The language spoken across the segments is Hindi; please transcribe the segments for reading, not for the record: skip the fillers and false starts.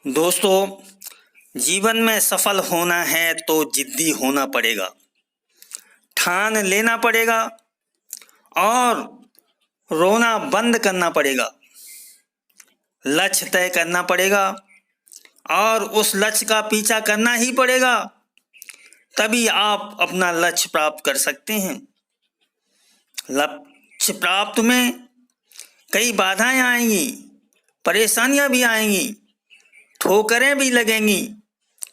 दोस्तों, जीवन में सफल होना है तो जिद्दी होना पड़ेगा, ठान लेना पड़ेगा और रोना बंद करना पड़ेगा। लक्ष्य तय करना पड़ेगा और उस लक्ष्य का पीछा करना ही पड़ेगा, तभी आप अपना लक्ष्य प्राप्त कर सकते हैं। लक्ष्य प्राप्त में कई बाधाएं आएंगी, परेशानियां भी आएंगी, ठोकरें भी लगेंगी,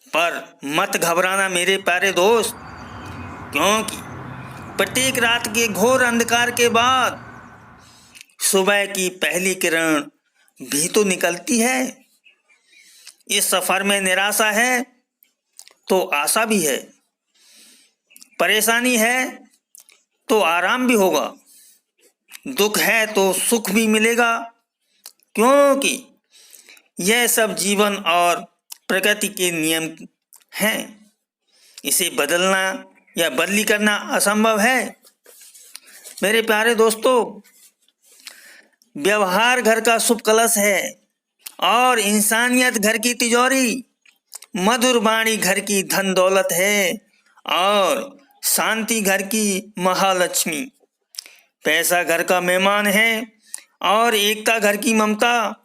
पर मत घबराना मेरे प्यारे दोस्त, क्योंकि प्रत्येक रात के घोर अंधकार के बाद सुबह की पहली किरण भी तो निकलती है। इस सफर में निराशा है तो आशा भी है, परेशानी है तो आराम भी होगा, दुख है तो सुख भी मिलेगा, क्योंकि यह सब जीवन और प्रकृति के नियम हैं। इसे बदलना या बदली करना असंभव है। मेरे प्यारे दोस्तों, व्यवहार घर का शुभ कलश है और इंसानियत घर की तिजोरी, मधुर वाणी घर की धन दौलत है और शांति घर की महालक्ष्मी। पैसा घर का मेहमान है और एकता घर की ममता,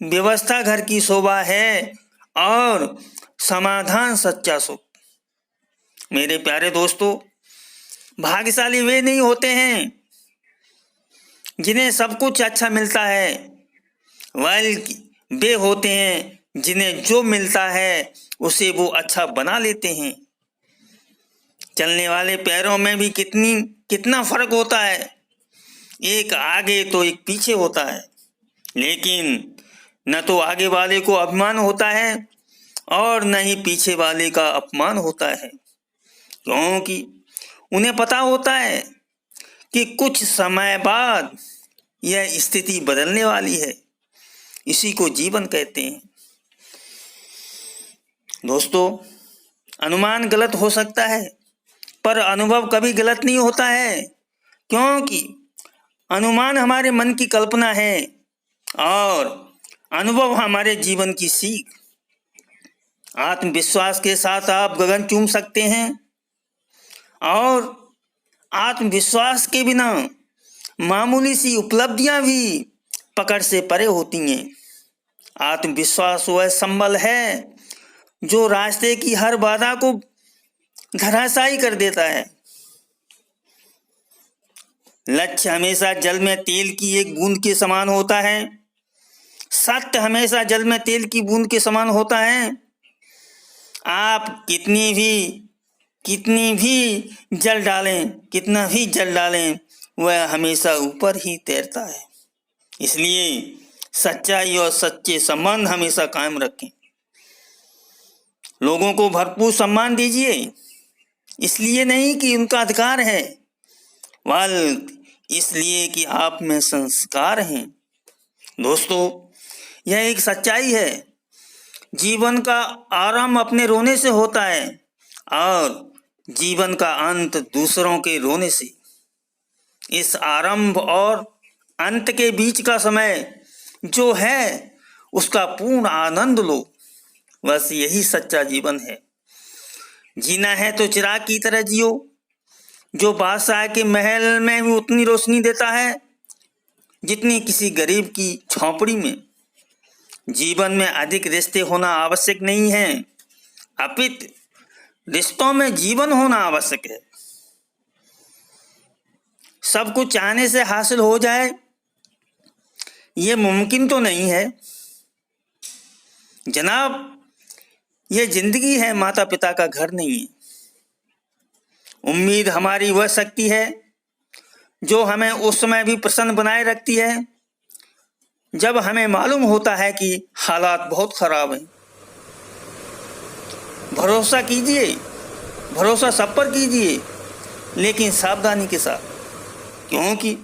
व्यवस्था घर की शोभा है और समाधान सच्चा सुख। मेरे प्यारे दोस्तों, भाग्यशाली वे नहीं होते हैं जिन्हें सब कुछ अच्छा मिलता है, बल्कि वे होते हैं जिन्हें जो मिलता है उसे वो अच्छा बना लेते हैं। चलने वाले पैरों में भी कितना फर्क होता है, एक आगे तो एक पीछे होता है, लेकिन न तो आगे वाले को अभिमान होता है और न ही पीछे वाले का अपमान होता है, क्योंकि उन्हें पता होता है कि कुछ समय बाद यह स्थिति बदलने वाली है। इसी को जीवन कहते हैं। दोस्तों, अनुमान गलत हो सकता है, पर अनुभव कभी गलत नहीं होता है, क्योंकि अनुमान हमारे मन की कल्पना है और अनुभव हमारे जीवन की सीख। आत्मविश्वास के साथ आप गगन चूम सकते हैं और आत्मविश्वास के बिना मामूली सी उपलब्धियां भी पकड़ से परे होती हैं। आत्मविश्वास वह संबल है जो रास्ते की हर बाधा को धराशायी कर देता है। लक्ष्य हमेशा जल में तेल की एक बूंद के समान होता है। सत्य हमेशा जल में तेल की बूंद के समान होता है। आप कितनी भी कितना भी जल डालें, वह हमेशा ऊपर ही तैरता है। इसलिए सच्चाई और सच्चे संबंध हमेशा कायम रखें। लोगों को भरपूर सम्मान दीजिए, इसलिए नहीं कि उनका अधिकार है, बल्कि इसलिए कि आप में संस्कार हैं। दोस्तों, यह एक सच्चाई है। जीवन का आरंभ अपने रोने से होता है और जीवन का अंत दूसरों के रोने से। इस आरंभ और अंत के बीच का समय जो है, उसका पूर्ण आनंद लो। बस यही सच्चा जीवन है। जीना है तो चिराग की तरह जियो, जो बादशाह के महल में भी उतनी रोशनी देता है जितनी किसी गरीब की झोंपड़ी में। जीवन में अधिक रिश्ते होना आवश्यक नहीं है, अपितु रिश्तों में जीवन होना आवश्यक है। सब कुछ चाहने से हासिल हो जाए, ये मुमकिन तो नहीं है जनाब। ये जिंदगी है, माता पिता का घर नहीं है। उम्मीद हमारी वह शक्ति है जो हमें उस समय भी प्रसन्न बनाए रखती है जब हमें मालूम होता है कि हालात बहुत खराब हैं। भरोसा कीजिए, भरोसा सब पर कीजिए, लेकिन सावधानी के साथ, क्योंकि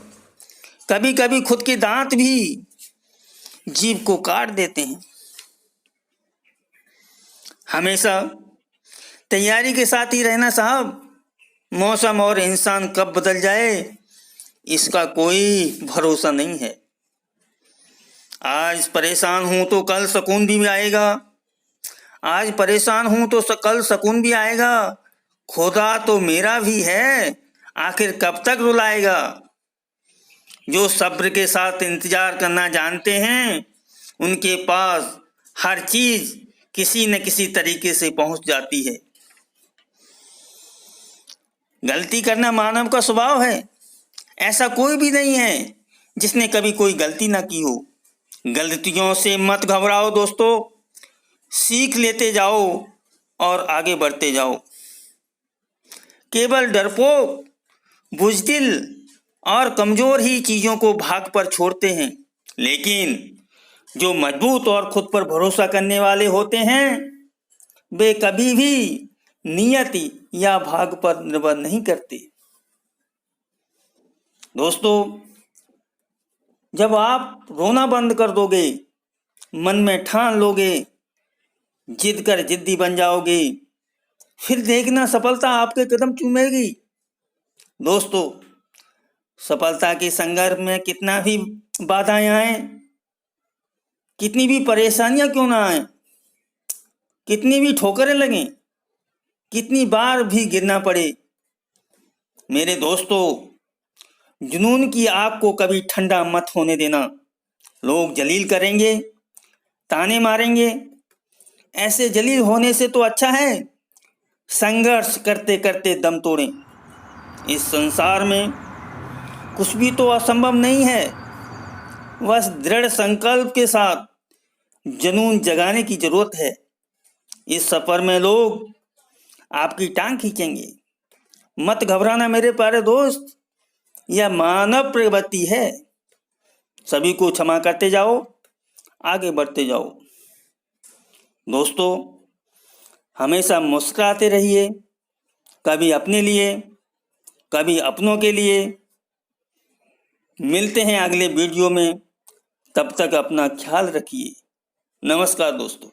कभी कभी खुद के दांत भी जीभ को काट देते हैं। हमेशा तैयारी के साथ ही रहना साहब। मौसम और इंसान कब बदल जाए, इसका कोई भरोसा नहीं है। आज परेशान हूं तो कल सुकून भी आएगा। आज परेशान हूं तो कल सुकून भी आएगा। खुदा तो मेरा भी है, आखिर कब तक रुलाएगा। जो सब्र के साथ इंतजार करना जानते हैं, उनके पास हर चीज किसी न किसी तरीके से पहुंच जाती है। गलती करना मानव का स्वभाव है। ऐसा कोई भी नहीं है जिसने कभी कोई गलती ना की हो। गलतियों से मत घबराओ दोस्तों, सीख लेते जाओ और आगे बढ़ते जाओ। केवल डरपोक, बुज़दिल और कमजोर ही चीजों को भाग पर छोड़ते हैं, लेकिन जो मजबूत और खुद पर भरोसा करने वाले होते हैं, वे कभी भी नियति या भाग पर निर्भर नहीं करते। दोस्तों, जब आप रोना बंद कर दोगे, मन में ठान लोगे, जिद कर जिद्दी बन जाओगे, फिर देखना सफलता आपके कदम चूमेगी। दोस्तों, सफलता के संघर्ष में कितना भी बाधाएं आए, कितनी भी परेशानियां क्यों ना आए, कितनी भी ठोकरें लगें, कितनी बार भी गिरना पड़े, मेरे दोस्तों, जुनून की आग को कभी ठंडा मत होने देना। लोग जलील करेंगे, ताने मारेंगे, ऐसे जलील होने से तो अच्छा है संघर्ष करते करते दम तोड़ें। इस संसार में कुछ भी तो असंभव नहीं है, बस दृढ़ संकल्प के साथ जुनून जगाने की जरूरत है। इस सफर में लोग आपकी टांग खींचेंगे, मत घबराना मेरे प्यारे दोस्त, यह मानव प्रवृत्ति है। सभी को क्षमा करते जाओ, आगे बढ़ते जाओ। दोस्तों, हमेशा मुस्कुराते रहिए, कभी अपने लिए, कभी अपनों के लिए। मिलते हैं अगले वीडियो में, तब तक अपना ख्याल रखिए। नमस्कार दोस्तों।